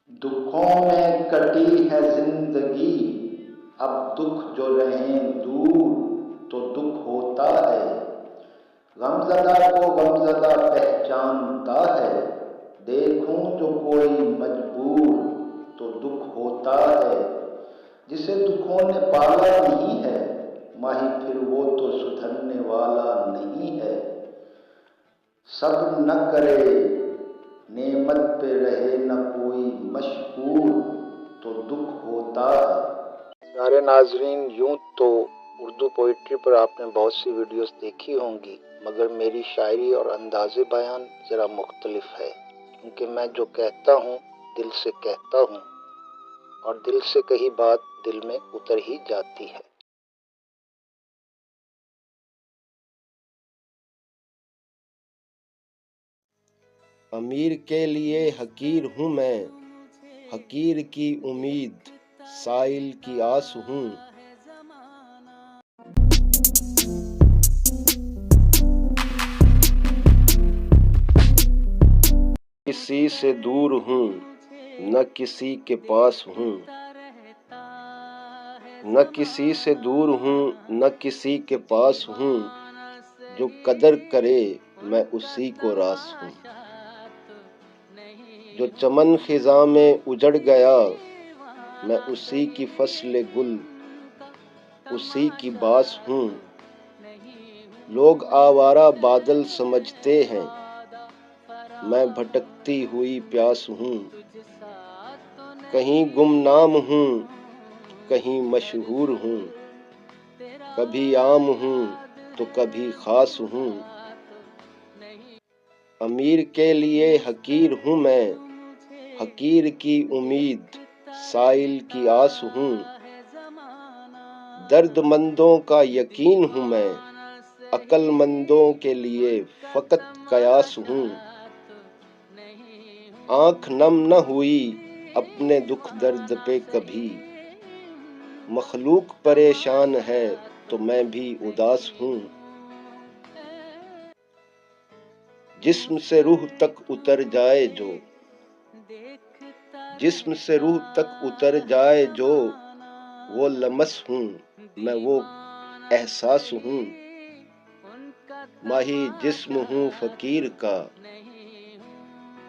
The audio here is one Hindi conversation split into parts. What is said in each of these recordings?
दुखों में कटी है जिंदगी, अब दुख जो रहें दूर तो दुख होता है। गमज़दा को गमज़दा पहचानता है, देखूं जो कोई मजबूर तो दुख होता है। जिसे दुखों ने पाला नहीं है, माही फिर वो तो सुधरने वाला नहीं है। सब्र न करे, नेमत पे रहे न कोई मशहूर तो दुख होता है। सारे नाजरीन, यूं तो उर्दू पोइट्री पर आपने बहुत सी वीडियोस देखी होंगी, मगर मेरी शायरी और अंदाज़े बयान ज़रा मुख्तलिफ है, क्योंकि मैं जो कहता हूँ दिल से कहता हूँ, और दिल से कही बात दिल में उतर ही जाती है। अमीर के लिए हकीर हूँ मैं, हकीर की उम्मीद साइल की आस हूँ। किसी से दूर हूँ न किसी के पास हूँ, न किसी से दूर हूँ न किसी के पास हूँ। जो कदर करे मैं उसी को रास हूँ। जो चमन खिज़ां में उजड़ गया, मैं उसी की फसल गुल उसी की बास हूँ। लोग आवारा बादल समझते हैं, मैं भटकती हुई प्यास हूँ। कहीं गुमनाम हूँ कहीं मशहूर हूँ, कभी आम हूँ तो कभी खास हूँ। अमीर के लिए हकीर हूँ मैं, हकीर की उम्मीद साइल की आस हूँ। दर्दमंदों का यकीन हूँ मैं, अक्लमंदों के लिए फकत कयास हूँ। आँख नम न हुई अपने दुख दर्द पे कभी, मखलूक परेशान है तो मैं भी उदास हूँ। जिस्म से रूह तक उतर जाए जो, जिस्म से रूह तक उतर जाए जो, वो लमस हूँ मैं वो एहसास हूँ। माही जिस्म हूँ फकीर का,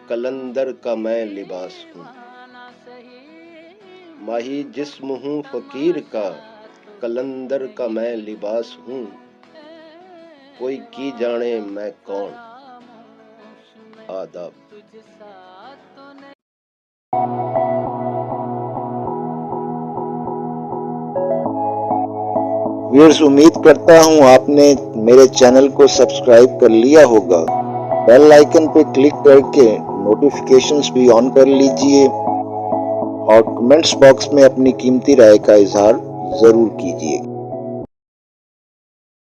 कलंदर का मैं लिबास हूँ। माही जिस्म हूँ फकीर का, कलंदर का मैं लिबास हूँ। कोई की जाने मैं कौन। आदाब। व्यूअर्स, उम्मीद करता हूँ आपने मेरे चैनल को सब्सक्राइब कर लिया होगा। बेल आइकन पे क्लिक करके नोटिफिकेशंस भी ऑन कर लीजिए और कमेंट्स बॉक्स में अपनी कीमती राय का इजहार ज़रूर कीजिए।